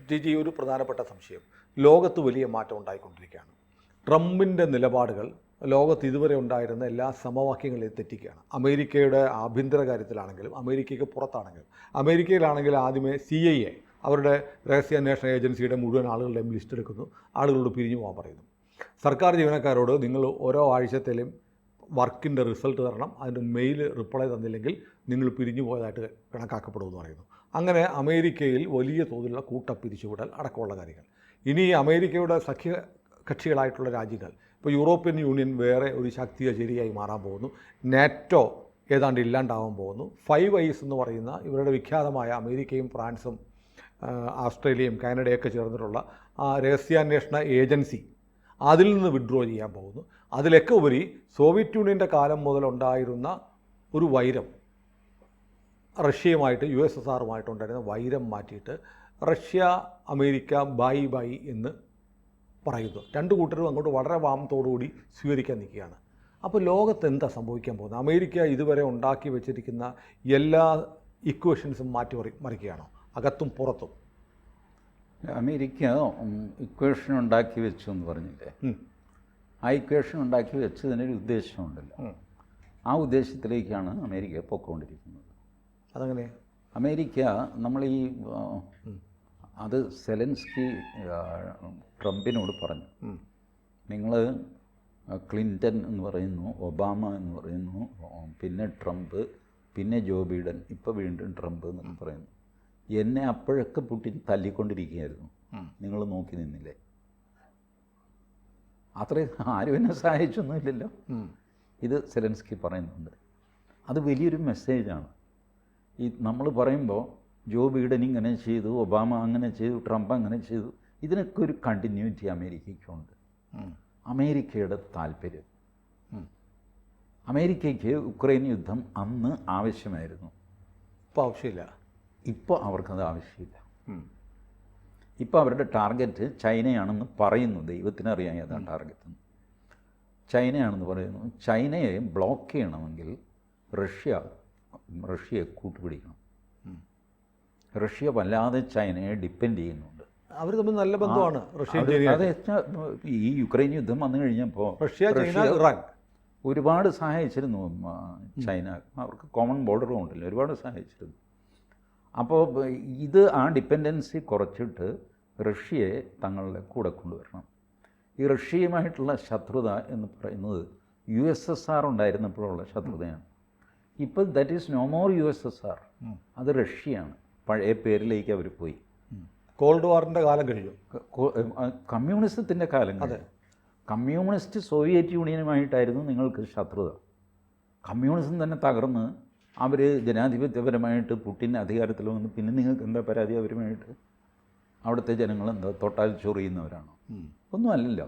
ജിജി, ഒരു പ്രധാനപ്പെട്ട സംശയം. ലോകത്ത് വലിയ മാറ്റം ഉണ്ടായിക്കൊണ്ടിരിക്കുകയാണ്. ട്രംപിൻ്റെ നിലപാടുകൾ ലോകത്ത് ഇതുവരെ ഉണ്ടായിരുന്ന എല്ലാ സമവാക്യങ്ങളെയും തെറ്റിക്കുകയാണ്. അമേരിക്കയുടെ ആഭ്യന്തര കാര്യത്തിലാണെങ്കിലും അമേരിക്കയ്ക്ക് പുറത്താണെങ്കിലും. അമേരിക്കയിലാണെങ്കിൽ ആദ്യമേ CIA, അവരുടെ രഹസ്യാന്വേഷണ ഏജൻസിയുടെ മുഴുവൻ ആളുകളുടെയും ലിസ്റ്റ് എടുക്കുന്നു, ആളുകളോട് പിരിഞ്ഞു പോകാൻ പറയുന്നു. സർക്കാർ ജീവനക്കാരോട് നിങ്ങൾ ഓരോ ആഴ്ചത്തേലും വർക്കിൻ്റെ റിസൾട്ട് തരണം, അതിൻ്റെ മെയിൽ റിപ്ലൈ തന്നില്ലെങ്കിൽ നിങ്ങൾ പിരിഞ്ഞു പോയതായിട്ട് കണക്കാക്കപ്പെടുമെന്ന് പറയുന്നു. അങ്ങനെ അമേരിക്കയിൽ വലിയ തോതിലുള്ള കൂട്ടപ്പിരിച്ചുവിടൽ അടക്കമുള്ള കാര്യങ്ങൾ. ഇനി അമേരിക്കയുടെ സഖ്യകക്ഷികളായിട്ടുള്ള രാജ്യങ്ങൾ, ഇപ്പോൾ യൂറോപ്യൻ യൂണിയൻ വേറെ ഒരു ശക്തിശേരിയായി മാറാൻ പോകുന്നു. നാറ്റോ ഏതാണ്ട് ഇല്ലാണ്ടാവാൻ പോകുന്നു. 5 Eyes എന്ന് പറയുന്ന ഇവരുടെ വിഖ്യാതമായ അമേരിക്കയും ഫ്രാൻസും ഓസ്ട്രേലിയയും കാനഡയൊക്കെ ചേർന്നിട്ടുള്ള ആ രഹസ്യാന്വേഷണ ഏജൻസി അതിൽ നിന്ന് വിഡ്രോ ചെയ്യാൻ പോകുന്നു. അതിലൊക്കെ ഉപരി സോവിയറ്റ് യൂണിയൻ്റെ കാലം മുതലുണ്ടായിരുന്ന ഒരു വൈരം, റഷ്യയുമായിട്ട് USSRമായിട്ടുണ്ടായിരുന്ന വൈരം മാറ്റിയിട്ട് റഷ്യ അമേരിക്ക ബൈ ബൈ എന്ന് പറയുന്നു. രണ്ടു കൂട്ടരും അങ്ങോട്ട് വളരെ വാമത്തോടുകൂടി സ്വീകരിക്കാൻ നിൽക്കുകയാണ്. അപ്പോൾ ലോകത്ത് എന്താ സംഭവിക്കാൻ പോകുന്നത്? അമേരിക്ക ഇതുവരെ ഉണ്ടാക്കി വെച്ചിരിക്കുന്ന എല്ലാ ഇക്വേഷൻസും മറിക്കുകയാണോ, അകത്തും പുറത്തും? അമേരിക്ക ഇക്വേഷൻ ഉണ്ടാക്കി വെച്ചു എന്ന് പറഞ്ഞില്ലേ, ആ ഇക്വേഷൻ ഉണ്ടാക്കി വെച്ചതിനൊരു ഉദ്ദേശമുണ്ടല്ലോ. ആ ഉദ്ദേശത്തിലേക്കാണ് അമേരിക്ക പൊയ്ക്കൊണ്ടിരിക്കുന്നത്. അതങ്ങനെ അമേരിക്ക അത് സെലൻസ്കി ട്രംപിനോട് പറഞ്ഞു, നിങ്ങൾ ക്ലിൻ്റൺ എന്ന് പറയുന്നു, ഒബാമ എന്ന് പറയുന്നു, പിന്നെ ട്രംപ്, പിന്നെ ജോ ബൈഡൻ, ഇപ്പോൾ വീണ്ടും ട്രംപ് എന്നൊക്കെ പറയുന്നു. എന്നെ അപ്പോഴൊക്കെ പുടിൻ തല്ലിക്കൊണ്ടിരിക്കുകയായിരുന്നു, നിങ്ങൾ നോക്കി നിന്നില്ലേ? അത്രയും ആരും എന്നെ സഹായിച്ചൊന്നുമില്ലല്ലോ. ഇത് സെലൻസ്കി പറയുന്നുണ്ട്. അത് വലിയൊരു മെസ്സേജാണ്. ഈ നമ്മൾ പറയുമ്പോൾ ജോ ബൈഡൻ ഇങ്ങനെ ചെയ്തു, ഒബാമ അങ്ങനെ ചെയ്തു, ട്രംപ് അങ്ങനെ ചെയ്തു, ഇതിനൊക്കെ ഒരു കണ്ടിന്യൂറ്റി അമേരിക്കയ്ക്കുണ്ട്. അമേരിക്കയുടെ താല്പര്യം, അമേരിക്കയ്ക്ക് ഉക്രൈൻ യുദ്ധം അന്ന് ആവശ്യമായിരുന്നു, ഇപ്പോൾ ആവശ്യമില്ല. ഇപ്പോൾ അവർക്കത് ആവശ്യമില്ല. ഇപ്പോൾ അവരുടെ ടാർഗറ്റ് ചൈനയാണെന്ന് പറയുന്നു. ദൈവത്തിനറിയാം ഏതാണ് ടാർഗറ്റ്. ചൈനയാണെന്ന് പറയുന്നു. ചൈനയെ ബ്ലോക്ക് ചെയ്യണമെങ്കിൽ റഷ്യയെ കൂട്ടുപിടിക്കണം. റഷ്യ വല്ലാതെ ചൈനയെ ഡിപ്പെൻഡ് ചെയ്യുന്നുണ്ട്. അവർ തമ്മിൽ നല്ല ബന്ധമാണ് റഷ്യ. അത് ഈ യുക്രൈൻ യുദ്ധം വന്നു കഴിഞ്ഞപ്പോൾ റഷ്യ, ചൈന, ഇറാൻ ഒരുപാട് സഹായിച്ചിരുന്നു. ചൈന, അവർക്ക് കോമൺ ബോർഡറും ഉണ്ടല്ലോ, ഒരുപാട് സഹായിച്ചിരുന്നു. അപ്പോൾ ഇത് ആ ഡിപ്പെൻഡൻസി കുറച്ചിട്ട് റഷ്യയെ തങ്ങളുടെ കൂടെ കൊണ്ടുവരണം. ഈ റഷ്യയുമായിട്ടുള്ള ശത്രുത എന്ന് പറയുന്നത് USSR ഉണ്ടായിരുന്നപ്പോഴുള്ള ശത്രുതയാണ്. ഇപ്പോൾ that is no more USSR, അത് റഷ്യയാണ്. പഴയ പേരിലേക്ക് അവർ പോയി. കോൾഡ് വാറിൻ്റെ കാലം കഴിഞ്ഞു, കമ്മ്യൂണിസത്തിൻ്റെ കാലം കഴിഞ്ഞു. കമ്മ്യൂണിസ്റ്റ് സോവിയറ്റ് യൂണിയനുമായിട്ടായിരുന്നു നിങ്ങൾക്ക് ശത്രുത. കമ്മ്യൂണിസം തന്നെ തകർന്ന് അവർ ജനാധിപത്യപരമായിട്ട് പുടിൻ അധികാരത്തിൽ വന്ന് പിന്നെ നിങ്ങൾക്ക് എന്താ പരാതി? അവരുമായിട്ട് അവിടുത്തെ ജനങ്ങളെന്താ തൊട്ടാൽ ചൊറിയുന്നവരാണോ? ഒന്നും അല്ലല്ലോ.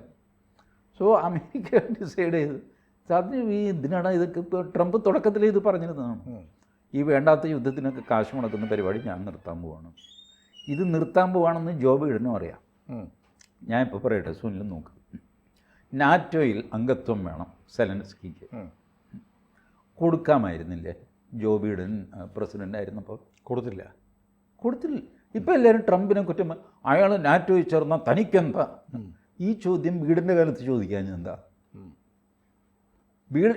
സോ അമേരിക്ക ഡിസൈഡ് ചെയ്ത് ഇതിനാണ് ഇതൊക്കെ. ഇപ്പോൾ ട്രംപ് തുടക്കത്തിൽ ഇത് പറഞ്ഞിരുന്നതാണ്, ഈ വേണ്ടാത്ത യുദ്ധത്തിനൊക്കെ കാശ് മുടക്കുന്ന പരിപാടി ഞാൻ നിർത്താൻ പോവാണ്. ഇത് നിർത്താൻ പോവാണെന്ന് ജോ ബൈഡനും അറിയാം. ഞാൻ ഇപ്പോൾ പറയട്ടെ, സുനിൽ നോക്ക്, നാറ്റോയിൽ അംഗത്വം വേണം സെലൻസ്കിക്ക്. കൊടുക്കാമായിരുന്നില്ലേ? ജോ ബൈഡൻ പ്രസിഡൻ്റ് ആയിരുന്നപ്പോൾ കൊടുത്തില്ല. ഇപ്പോൾ എല്ലാവരും ട്രംപിനെ കുറ്റം, അയാൾ നാറ്റോയിൽ ചേർന്നാൽ തനിക്കെന്താ? ഈ ചോദ്യം ബൈഡൻ്റെ കാലത്ത് ചോദിക്കാൻ എന്താ?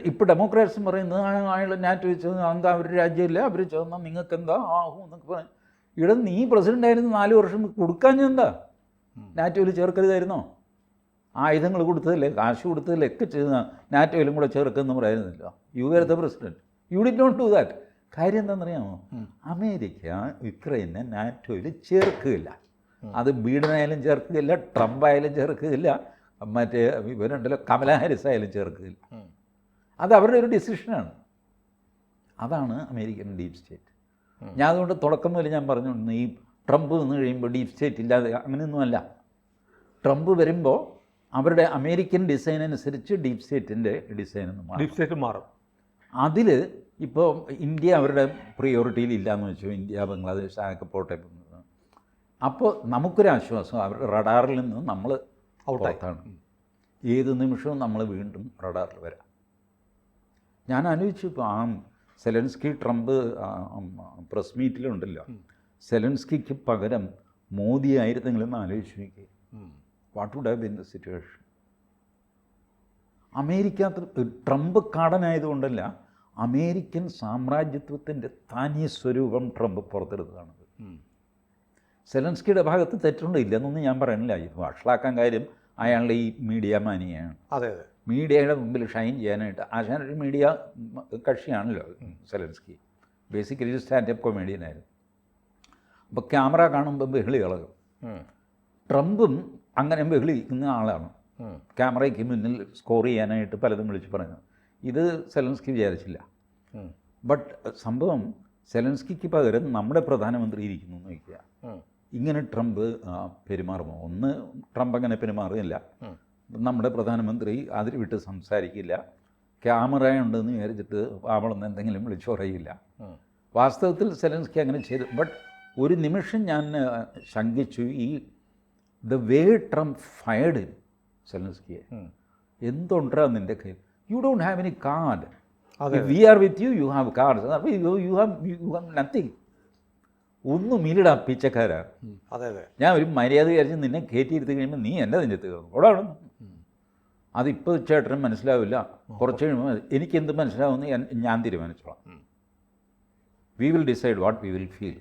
ഇപ്പോൾ ഡെമോക്രാറ്റ്സും പറയുന്നത് അയാൾ നാറ്റോയിൽ ചേർന്ന് എന്താ, അവർ രാജ്യമില്ല, അവർ ചേർന്നാൽ നിങ്ങൾക്ക് എന്താ ആഹു എന്നൊക്കെ പറയും. ഇവിടെ നീ പ്രസിഡൻ്റ് ആയിരുന്നു 4 വർഷം, കൊടുക്കാഞ്ഞെന്താ? നാറ്റോയിൽ ചേർക്കരുതായിരുന്നോ? ആയുധങ്ങൾ കൊടുത്തതല്ലേ, കാശ് കൊടുത്തതല്ലേ, ഒക്കെ ചെയ്ത് നാറ്റോയിലും കൂടെ ചേർക്കുമെന്ന് പറയുന്നില്ല. You are the president, you did not do that. കാര്യം എന്താണെന്നറിയാമോ? അമേരിക്ക യുക്രൈനെ നാറ്റോയിൽ ചേർക്കുകയില്ല. അത് ബൈഡനായാലും ചേർക്കുകയില്ല, ട്രംപ് ആയാലും ചേർക്കുകയില്ല, മറ്റേ ഇവരുണ്ടല്ലോ കമലാ ഹാരിസ് ആയാലും ചേർക്കുകയില്ല. അത് അവരുടെ ഒരു ഡിസിഷനാണ്. അതാണ് അമേരിക്കൻ ഡീപ് സ്റ്റേറ്റ്. ഞാൻ അതുകൊണ്ട് തുടക്കം മുതൽ ഞാൻ പറഞ്ഞുകൊണ്ട് ഈ ട്രംപ് വന്നു കഴിയുമ്പോൾ ഡീപ് സ്റ്റേറ്റ് ഇല്ലാതെ അങ്ങനെയൊന്നുമല്ല. ട്രംപ് വരുമ്പോൾ അവരുടെ അമേരിക്കൻ ഡിസൈൻ അനുസരിച്ച് ഡീപ് സ്റ്റേറ്റിൻ്റെ ഡിസൈൻ ഡീപ് സ്റ്റേറ്റ് മാറും. അതിൽ ഇപ്പോൾ ഇന്ത്യ അവരുടെ പ്രിയോറിറ്റിയിൽ ഇല്ലയെന്ന് വെച്ചു. ഇന്ത്യ, ബംഗ്ലാദേശ് ആകെ പോട്ടെ. അപ്പോൾ നമുക്കൊരാശ്വാസം, അവരുടെ റഡാറിൽ നിന്ന് നമ്മൾ ഔട്ടാണ്. ഏത് നിമിഷവും നമ്മൾ വീണ്ടും റഡാറിൽ വരാം. ഞാൻ ആലോചിച്ചു, ഇപ്പോൾ ആ സെലൻസ്കി ട്രംപ് പ്രസ് മീറ്റിലുണ്ടല്ലോ, സെലൻസ്കിക്ക് പകരം മോദി ആയിരുന്നെങ്കിലും ആലോചിച്ച് നോക്കി, what would have been the situation. America Trump കാടനായതുകൊണ്ടല്ല, അമേരിക്കൻ സാമ്രാജ്യത്വത്തിൻ്റെ തനി സ്വരൂപം ട്രംപ് പുറത്തെടുത്തതാണ്. സെലൻസ്കിയുടെ ഭാഗത്ത് തെറ്റുണ്ടോ ഇല്ലെന്നൊന്നും ഞാൻ പറയുന്നില്ല. ഇത് വഷളാക്കാൻ കാര്യം അയാളുടെ ഈ മീഡിയ മാനിയാണ്. അതെ അതെ, മീഡിയയുടെ മുമ്പിൽ ഷൈൻ ചെയ്യാനായിട്ട് ആശാനൊരു മീഡിയ കക്ഷിയാണല്ലോ സെലൻസ്കി. ബേസിക്കലി ഒരു സ്റ്റാൻഡപ്പ് കൊമേഡിയനായിരുന്നു. അപ്പോൾ ക്യാമറ കാണുമ്പോൾ ബഹളി ഇളകും. ട്രംപും അങ്ങനെ ബഹളിക്കുന്ന ആളാണ്. ക്യാമറയ്ക്ക് മുന്നിൽ സ്കോർ ചെയ്യാനായിട്ട് പലതും വിളിച്ച് പറഞ്ഞു. ഇത് സെലൻസ്കി വിചാരിച്ചില്ല. ബട്ട് സംഭവം സെലൻസ്കിക്ക് പകരം നമ്മുടെ പ്രധാനമന്ത്രി ഇരിക്കുന്നു എന്ന് വയ്ക്കുക. ഇങ്ങനെ ട്രംപ് പെരുമാറുമോ? ഒന്ന്, ട്രംപ് അങ്ങനെ പെരുമാറുന്നില്ല. നമ്മുടെ പ്രധാനമന്ത്രി അതിൽ വിട്ട് സംസാരിക്കില്ല. ക്യാമറ ഉണ്ടെന്ന് വിചാരിച്ചിട്ട് അവളൊന്ന് എന്തെങ്കിലും വിളിച്ചു പറയില്ല. വാസ്തവത്തിൽ സെലൻസ്കി അങ്ങനെ ചെയ്തു. ബട്ട് ഒരു നിമിഷം ഞാൻ ശങ്കിച്ചു, ഈ ദ വേ ട്രംപ് ഫയർഡ് സെലൻസ്കിയെ. എന്തുണ്ടാ നിൻ്റെ കയ്യിൽ? You don't have any card. We are with you, you have card. You have nothing. ഒന്നും ഇല്ലടാ പിച്ചക്കാരാ. അതെ അതെ, ഞാൻ ഒരു മര്യാദ വിചാരിച്ച് നിന്നെ കയറ്റിയിരുത്തി കഴിയുമ്പോൾ നീ എൻ്റെ നെഞ്ചത്ത് കയറുന്നു. അവിടെ അവിടെ അതിപ്പോൾ ചേട്ടനും മനസ്സിലാവില്ല. കുറച്ച് കഴിയുമ്പോൾ എനിക്കെന്ത് മനസ്സിലാവുമെന്ന് ഞാൻ തീരുമാനിച്ചോളാം. We will decide what we will feel.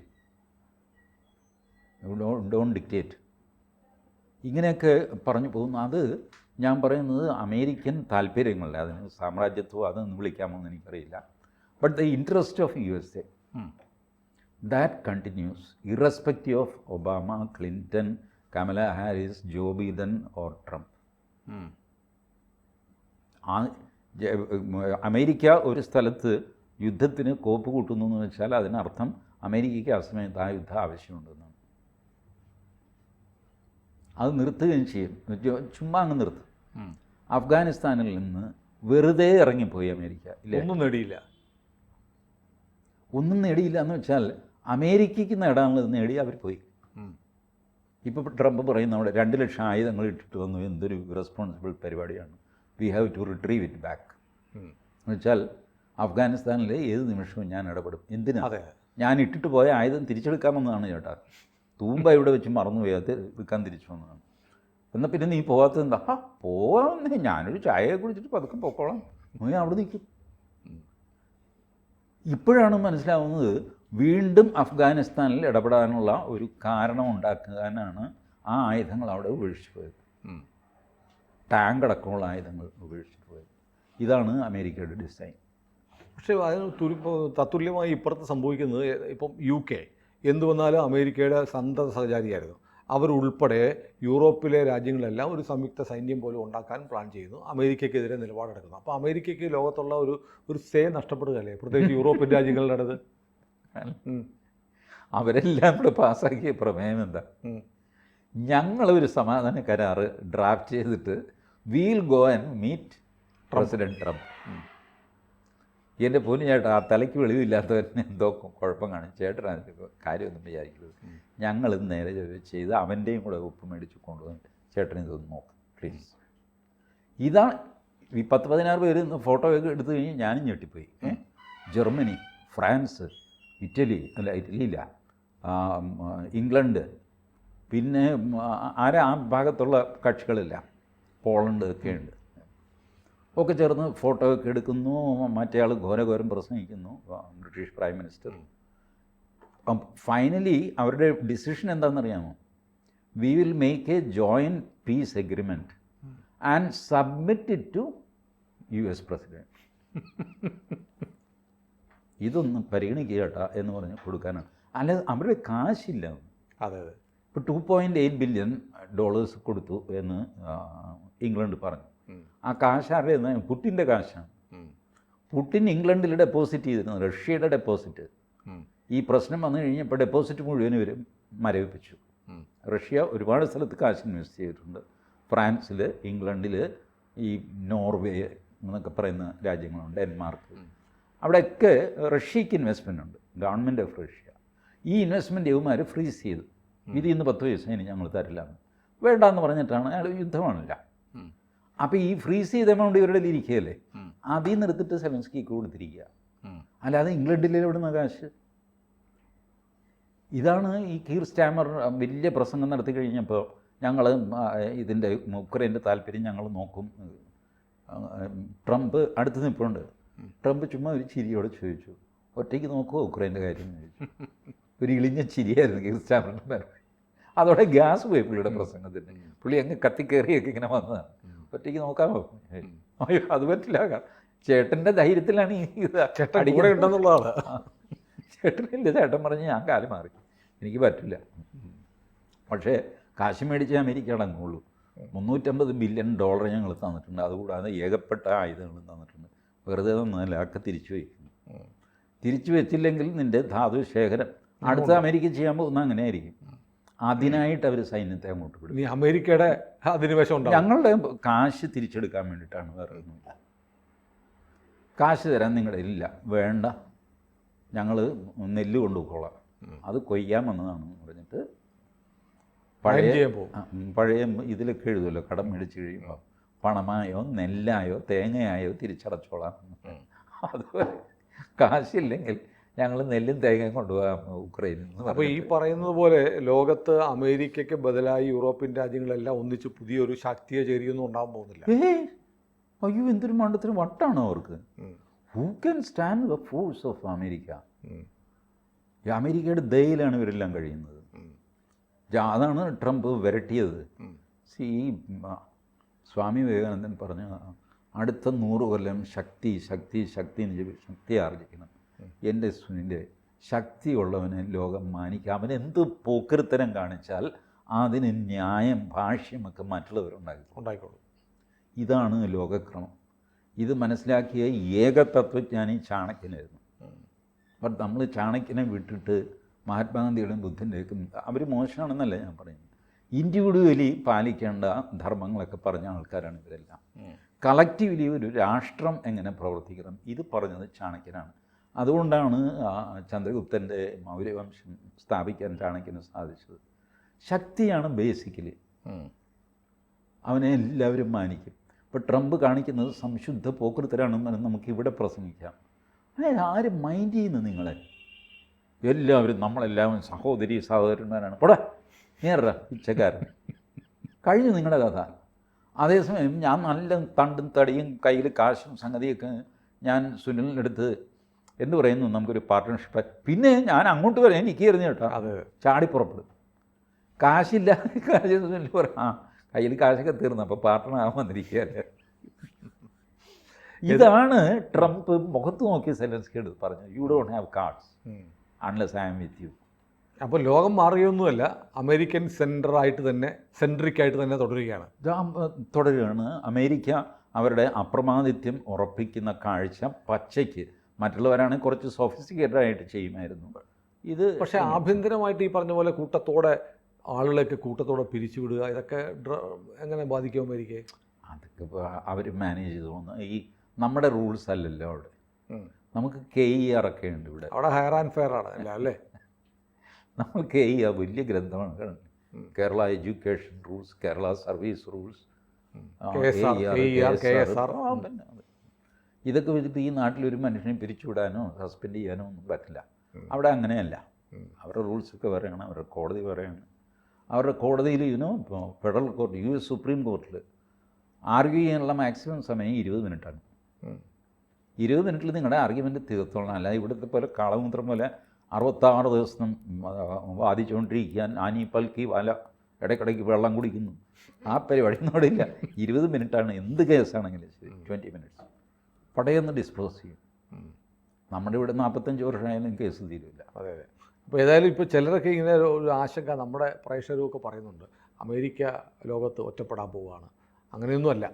Don't dictate. ഇങ്ങനെയൊക്കെ പറഞ്ഞു പോകുന്നു. അത് ഞാൻ പറയുന്നത് അമേരിക്കൻ താല്പര്യങ്ങളല്ല. അതിന് സാമ്രാജ്യത്വം അതൊന്നും വിളിക്കാമോ എന്ന് എനിക്കറിയില്ല. But the interest of USA, that continues irrespective of Obama, Clinton, Kamala Harris, Joe Biden or Trump. America ഒരു സ്ഥലത്ത് യുദ്ധത്തിന് കോപ്പ് കൂട്ടുന്നു എന്ന് വെച്ചാൽ അതിനർത്ഥം അമേരിക്കയ്ക്ക് ആ സമയത്ത് ആ യുദ്ധം ആവശ്യമുണ്ടെന്നാണ്. അത് നിർത്തുകയും ചെയ്യും. ചുമ്മാ അങ്ങ് നിർത്തും. അഫ്ഗാനിസ്ഥാനിൽ നിന്ന് വെറുതെ ഇറങ്ങിപ്പോയി അമേരിക്ക. ഇല്ല, ഒന്നും നേടിയില്ല. ഒന്നും നേടിയില്ല എന്ന് വെച്ചാൽ അമേരിക്കയ്ക്ക് നേടാനുള്ളത് നേടി അവർ പോയി. ഇപ്പോൾ ട്രംപ് പറയും നമ്മുടെ 2 ലക്ഷം ആയുധങ്ങൾ ഇട്ടിട്ട് വന്നു, എന്തൊരു റെസ്പോൺസിബിൾ പരിപാടിയാണ്. We have to retrieve it back എന്ന് വെച്ചാൽ അഫ്ഗാനിസ്ഥാനിൽ ഏത് നിമിഷവും ഞാൻ ഇടപെടും. എന്തിനാ? ഞാൻ ഇട്ടിട്ട് പോയ ആയുധം തിരിച്ചെടുക്കാമെന്നതാണ് ചേട്ടാ. തൂമ്പ ഇവിടെ വെച്ച് മറന്നുപോയി, അത് എടുക്കാൻ തിരിച്ചു വന്നതാണ്. എന്നാൽ പിന്നെ നീ പോകാത്തത് എന്താ? പോകാമെന്നേ, ഞാനൊരു ചായ കുടിച്ചിട്ട് പതുക്കെ പൊക്കോളാം. നീ അവിടെ നിൽക്കും. ഇപ്പോഴാണ് മനസ്സിലാവുന്നത് വീണ്ടും അഫ്ഗാനിസ്ഥാനിൽ ഇടപെടാനുള്ള ഒരു കാരണം ഉണ്ടാക്കാനാണ് ആ ആയുധങ്ങൾ അവിടെ ഉപേക്ഷിച്ച് പോയത്. ടാങ്ക് അടക്കമുള്ള ആയുധങ്ങൾ ഉപേക്ഷിച്ച് പോയത്. ഇതാണ് അമേരിക്കയുടെ ഡിസൈൻ. പക്ഷേ അതിന് തത്തുല്യമായി ഇപ്പുറത്ത് സംഭവിക്കുന്നത് ഇപ്പം UK എന്തു വന്നാലും അമേരിക്കയുടെ സന്തത സഹചാരിയായിരുന്നു. അവരുൾപ്പെടെ യൂറോപ്പിലെ രാജ്യങ്ങളെല്ലാം ഒരു സംയുക്ത സൈന്യം പോലും ഉണ്ടാക്കാൻ പ്ലാൻ ചെയ്യുന്നു. അമേരിക്കയ്ക്കെതിരെ നിലപാടെടുക്കുന്നു. അപ്പോൾ അമേരിക്കയ്ക്ക് ലോകത്തുള്ള ഒരു സേ നഷ്ടപ്പെടുകയല്ലേ, പ്രത്യേകിച്ച് യൂറോപ്യൻ രാജ്യങ്ങളുടെ അടുത്ത്. അവരെല്ലാം കൂടെ പാസ്സാക്കിയ പ്രമേയം എന്താ? ഞങ്ങളൊരു സമാധാന കരാർ ഡ്രാഫ്റ്റ് ചെയ്തിട്ട് we'll go and meet President Trump. എൻ്റെ പൊന്നു ചേട്ടാ, ആ തലയ്ക്ക് വെളിവില്ലാത്തവരനെ എന്തോ കുഴപ്പം കാണും. ചേട്ടൻ അതിൻ്റെ കാര്യമൊന്നും വിചാരിക്കുന്നത്. ഞങ്ങൾ നേരെ ചെയ്ത് അവൻ്റെയും കൂടെ ഒപ്പ് മേടിച്ച് കൊണ്ടുവന്ന് ചേട്ടൻ ഇതൊന്ന് നോക്കാം പ്ലീസ്. ഇതാണ് ഈ 10-16 പേര് ഫോട്ടോയൊക്കെ എടുത്തു കഴിഞ്ഞ് ഞാനും ഞെട്ടിപ്പോയി. ജർമ്മനി, ഫ്രാൻസ്, ഇറ്റലിയില്ല, ഇംഗ്ലണ്ട്, പിന്നെ ആ ഭാഗത്തുള്ള കക്ഷികളില്ല, പോളണ്ട് ഒക്കെ ഉണ്ട്. ഒക്കെ ചേർന്ന് ഫോട്ടോ ഒക്കെ എടുക്കുന്നു. മറ്റേ ആൾ ഘോരഘോരം പ്രസംഗിക്കുന്നു, ബ്രിട്ടീഷ് പ്രൈം മിനിസ്റ്റർ. ഫൈനലി അവരുടെ ഡിസിഷൻ എന്താണെന്നറിയാമോ? We will make a joint peace agreement and submit it to US president. ഇതൊന്നും പരിഗണിക്കുക കേട്ടാ എന്ന് പറഞ്ഞ് കൊടുക്കാനാണ്. അല്ലാതെ അവരുടെ കാശില്ല. അതെ അതെ, ഇപ്പോൾ $2.8 ബില്യൺ കൊടുത്തു എന്ന് ഇംഗ്ലണ്ട് പറഞ്ഞു. ആ കാശ് ആരുടെ? പുട്ടിൻ്റെ കാശാണ്. പുട്ടിൻ ഇംഗ്ലണ്ടിൽ ഡെപ്പോസിറ്റ് ചെയ്തിരുന്നു, റഷ്യയുടെ ഡെപ്പോസിറ്റ്. ഈ പ്രശ്നം വന്നു കഴിഞ്ഞപ്പോൾ ഡെപ്പോസിറ്റ് മുഴുവനും ഇവർ മരവിപ്പിച്ചു. റഷ്യ ഒരുപാട് സ്ഥലത്ത് കാശ് ഇൻവെസ്റ്റ് ചെയ്തിട്ടുണ്ട്. ഫ്രാൻസിൽ, ഇംഗ്ലണ്ടിൽ, ഈ നോർവേ എന്നൊക്കെ പറയുന്ന രാജ്യങ്ങളുണ്ട്, ഡെൻമാർക്ക്. അവിടെയൊക്കെ റഷ്യക്ക് ഇൻവെസ്റ്റ്മെൻ്റ് ഉണ്ട്, ഗവൺമെൻറ് ഓഫ് റഷ്യ. ഈ ഇൻവെസ്റ്റ്മെൻറ്റ് ഇവന്മാർ ഫ്രീസ് ചെയ്തു. ഇത് ഇന്ന് 10 പൈസ ഇനി ഞങ്ങൾ തരില്ല, വേണ്ടാന്ന് പറഞ്ഞിട്ടാണ്. അയാൾ യുദ്ധമാണില്ല. അപ്പോൾ ഈ ഫ്രീസ് ചെയ്ത എമൗണ്ട് ഇവരുടെ ഇരിക്കുകയല്ലേ, അതിൽ നിന്ന് എടുത്തിട്ട് സെലൻസ്കിക്ക് കൊടുത്തിരിക്കുക. അല്ലാതെ ഇംഗ്ലണ്ടിൽ എവിടുന്ന കാശ്? ഇതാണ് ഈ കീർ സ്റ്റാമർ വലിയ പ്രസംഗം നടത്തി കഴിഞ്ഞപ്പോൾ ഞങ്ങൾ ഇതിൻ്റെ ഉക്രൈൻ്റെ താല്പര്യം ഞങ്ങൾ നോക്കും. ട്രംപ് അടുത്ത് നിൽപ്പുണ്ട്. ട്രംപ് ചുമ്മാ ഒരു ചിരിയോടെ ചോദിച്ചു, ഒറ്റയ്ക്ക് നോക്കുമോ ഉക്രൈൻ്റെ കാര്യം എന്ന് ചോദിച്ചു. ഒരു ഇളിഞ്ഞ ചിരിയായിരുന്നു കീർ സ്റ്റാമറിൻ്റെ മറുപടി. അതോടെ ഗ്യാസ് പോയി പുള്ളിയുടെ പ്രസംഗത്തിന്. പുള്ളി അങ്ങ് കത്തിക്കേറിയൊക്കെ ഇങ്ങനെ വന്നതാണ്. ഒറ്റയ്ക്ക് നോക്കാമോ? അയ്യോ അത് പറ്റില്ല, ചേട്ടൻ്റെ ധൈര്യത്തിലാണ് ഈ ചേട്ടൻ ഉണ്ടെന്നുള്ളതാണ്. ചേട്ടനില്ല, ചേട്ടൻ പറഞ്ഞ് ഞാൻ കാലം മാറി, എനിക്ക് പറ്റില്ല. പക്ഷേ കാശ് മേടിച്ച് അമേരിക്ക അടങ്ങുള്ളൂ. $350 ബില്യൺ ഞങ്ങൾ തന്നിട്ടുണ്ട്. അതുകൂടാതെ ഏകപ്പെട്ട ആയുധങ്ങൾ തന്നിട്ടുണ്ട്. വെറുതെ തന്നതിലൊക്കെ തിരിച്ചു വയ്ക്കുന്നു. തിരിച്ചു വെച്ചില്ലെങ്കിൽ നിൻ്റെ ധാതു ശേഖരം അടുത്ത അമേരിക്ക ചെയ്യാൻ പോകുന്ന അങ്ങനെ ആയിരിക്കും. അതിനായിട്ട് അവർ സൈന്യത്തെ അങ്ങോട്ട് വിടും. അമേരിക്കയുടെ അധിനിവേശം ഉണ്ടാവും. ഞങ്ങളുടെ കാശ് തിരിച്ചെടുക്കാൻ വേണ്ടിയിട്ടാണ്, വേറെ ഒന്നുമില്ല. കാശ് തരാൻ നിങ്ങളുടെ ഇല്ല, വേണ്ട, ഞങ്ങൾ നെല്ല് കൊണ്ടുപോയിക്കോളാം, അത് കൊയ്യാൻ വന്നതാണെന്ന് പറഞ്ഞിട്ട് പഴയ ഇതിലൊക്കെ എഴുതുമല്ലോ, കടം മേടിച്ച് കഴിയുമ്പോൾ പണമായോ നെല്ലായോ തേങ്ങയായോ തിരിച്ചടച്ചോളാം. അതുപോലെ കാശില്ലെങ്കിൽ ഞങ്ങൾ നെല്ലും തേങ്ങയും കൊണ്ടുപോകാം ഉക്രൈനിൽ. അപ്പോൾ ഈ പറയുന്നത് പോലെ ലോകത്ത് അമേരിക്കയ്ക്ക് ബദലായി യൂറോപ്യൻ രാജ്യങ്ങളെല്ലാം ഒന്നിച്ച് പുതിയൊരു ശക്തിയെ ചേരിയൊന്നും ഉണ്ടാകാൻ പോകുന്നില്ല. അയ്യോ എന്തൊരു മണ്ടത്തിന് വട്ടാണ് അവർക്ക്. Who can stand the force of America? ഈ അമേരിക്കയുടെ ദയയിലാണ് ഇവരെല്ലാം കഴിയുന്നത്. അതാണ് ട്രംപ് വിരട്ടിയത്. ഈ സ്വാമി വിവേകാനന്ദൻ പറഞ്ഞ അടുത്ത 100 കൊല്ലം ശക്തി ശക്തി ശക്തി എന്ന് ശക്തി ആർജിക്കണം. എൻ്റെ സുനിൻ്റെ ശക്തിയുള്ളവനെ ലോകം മാനിക്കുക. അവനെന്ത് പോക്കരുത്തരം കാണിച്ചാൽ അതിന് ന്യായം ഭാഷ്യമൊക്കെ മറ്റുള്ളവരുണ്ടായിക്കോളും. ഇതാണ് ലോകക്രമം. ഇത് മനസ്സിലാക്കിയ ഏക തത്വജ്ഞാനി ചാണക്യനായിരുന്നു. അപ്പം നമ്മൾ ചാണക്യനെ വിട്ടിട്ട് മഹാത്മാഗാന്ധിയുടെയും ബുദ്ധൻ്റെയൊക്കെ അവർ മോശമാണെന്നല്ല ഞാൻ പറയുന്നത്. ഇൻഡിവിജ്വലി പാലിക്കേണ്ട ധർമ്മങ്ങളൊക്കെ പറഞ്ഞ ആൾക്കാരാണ് ഇവരെല്ലാം. കളക്റ്റീവ്ലി ഒരു രാഷ്ട്രം എങ്ങനെ പ്രവർത്തിക്കണം ഇത് പറഞ്ഞത് ചാണക്യനാണ്. അതുകൊണ്ടാണ് ചന്ദ്രഗുപ്തൻ്റെ മൗര്യവംശം സ്ഥാപിക്കാൻ ചാണക്യന് സാധിച്ചത്. ശക്തിയാണ് ബേസിക്കലി. അവനെ എല്ലാവരും മാനിക്കും. ഇപ്പോൾ ട്രംപ് കാണിക്കുന്നത് സംശുദ്ധ പോക്കൃത്തരാണെന്ന് നമുക്കിവിടെ പ്രസംഗിക്കാം. ആരും മൈൻഡ് ചെയ്യുന്നു നിങ്ങളെ? എല്ലാവരും നമ്മളെല്ലാവരും സഹോദരന്മാരാണ്. പോടാ നേരാ പിച്ചക്കാരൻ, കഴിഞ്ഞു നിങ്ങളുടെ കഥ. അതേസമയം ഞാൻ നല്ല തണ്ടും തടിയും കയ്യിൽ കാശും സംഗതിയൊക്കെ ഞാൻ സുനിലിനെടുത്ത് എന്ന് പറയുന്നു, നമുക്കൊരു പാർട്ട്ണർഷിപ്പ്. പിന്നെ ഞാൻ അങ്ങോട്ട് വരാം, എനിക്ക് എറിഞ്ഞു കേട്ടോ, അത് ചാടിപ്പുറപ്പെടും. കാശില്ല, കാശ് സുനിൽ പറയാം, കയ്യിൽ കാശൊക്കെ തീർന്നു, അപ്പോൾ പാർട്ട്ണർ ആകാൻ വന്നിരിക്കുകയല്ലേ. ഇതാണ് ട്രംപ് മുഖത്ത് നോക്കി സെലൻസ്കി എടുത്ത് പറഞ്ഞു, you don't have cards unless I am with you. അപ്പോൾ ലോകം മാറുകയൊന്നുമല്ല, അമേരിക്കൻ സെൻട്രിക്കായിട്ട് തന്നെ തുടരുകയാണ്. അമേരിക്ക അവരുടെ അപ്രമാദിത്യം ഉറപ്പിക്കുന്ന കാഴ്ച പച്ചയ്ക്ക്, മറ്റുള്ളവരാണെങ്കിൽ കുറച്ച് സൊഫിസ്റ്റിക്കേറ്റഡ് ആയിട്ട് ചെയ്യുമായിരുന്നു. ഇത് പക്ഷേ ആഭ്യന്തരമായിട്ട് ഈ പറഞ്ഞ പോലെ ആളുകളെയൊക്കെ കൂട്ടത്തോടെ പിരിച്ചുവിടുക, ഇതൊക്കെ എങ്ങനെ ബാധിക്കും അമേരിക്കയെ? അതൊക്കെ അവർ മാനേജ് ചെയ്ത് പോകുന്നു. ഈ നമ്മുടെ റൂൾസ് അല്ലല്ലോ അവിടെ. നമുക്ക് KER ഒക്കെ ഉണ്ട് ഇവിടെ. അവിടെ ഹയർ ആൻഡ് ഫെയർ ആണ് അല്ലേ? നമ്മൾ KER വലിയ ഗ്രന്ഥമാണ്. Kerala education rules, Kerala service rules, ഇതൊക്കെ വെച്ചിട്ട് ഈ നാട്ടിലൊരു മനുഷ്യനെ പിരിച്ചുവിടാനോ സസ്പെൻഡ് ചെയ്യാനോ ഒന്നും പറ്റില്ല. അവിടെ അങ്ങനെയല്ല. അവരുടെ റൂൾസൊക്കെ വേറെയാണ്, അവരുടെ കോടതി വേറെയാണ്. അവരുടെ കോടതിയിൽ ഇപ്പോൾ ഫെഡറൽ കോർട്ട്, US സുപ്രീം കോർട്ടിൽ ആർഗ്യൂ ചെയ്യാനുള്ള മാക്സിമം സമയം 20 മിനിറ്റാണ്. 20 മിനിറ്റിൽ നിങ്ങളുടെ ആർഗ്യുമെൻറ്റ് തീർത്തോളണം. അല്ല ഇവിടുത്തെ പോലെ കാളമൂത്രം പോലെ 66 ദിവസം വാദിച്ചുകൊണ്ടിരിക്കാൻ ആനി പൽക്കി വല ഇടയ്ക്കിടയ്ക്ക് വെള്ളം കുടിക്കുന്നു, ആ പരിപാടിയൊന്നും ഇല്ല. 20 മിനിറ്റാണ്. എന്ത് കേസാണെങ്കിലും ശരി 20 മിനിറ്റ്സ് പടയെന്ന് ഡിസ്പോസ് ചെയ്യും. നമ്മുടെ ഇവിടെ 45 വർഷമായാലും കേസ് തീരില്ല. അതെ അതെ. അപ്പോൾ ഏതായാലും ഇപ്പോൾ ചിലരൊക്കെ ഇങ്ങനെ ഒരു ആശങ്ക നമ്മുടെ പ്രേക്ഷകരൊക്കെ പറയുന്നുണ്ട്, അമേരിക്ക ലോകത്ത് ഒറ്റപ്പെടാൻ പോവുകയാണ്. അങ്ങനെയൊന്നുമല്ല.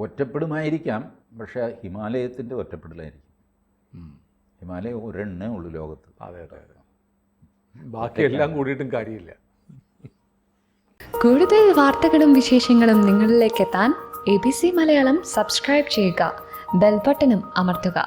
ഒറ്റപ്പെടുമായിരിക്കാം, പക്ഷേ ഹിമാലയത്തിൻ്റെ ഒറ്റപ്പെടലായിരിക്കും. ഹിമാലയം ഒരെണ്ണേ ഉള്ളൂ ലോകത്ത്. അതെ അതെ അതെ. ബാക്കിയെല്ലാം കൂടിയിട്ടും കാര്യമില്ല. കൂടുതൽ വാർത്തകളും വിശേഷങ്ങളും നിങ്ങളിലേക്ക് എത്താൻ ABC മലയാളം സബ്സ്ക്രൈബ് ചെയ്യുക, ബെൽ ബട്ടണും അമർത്തുക.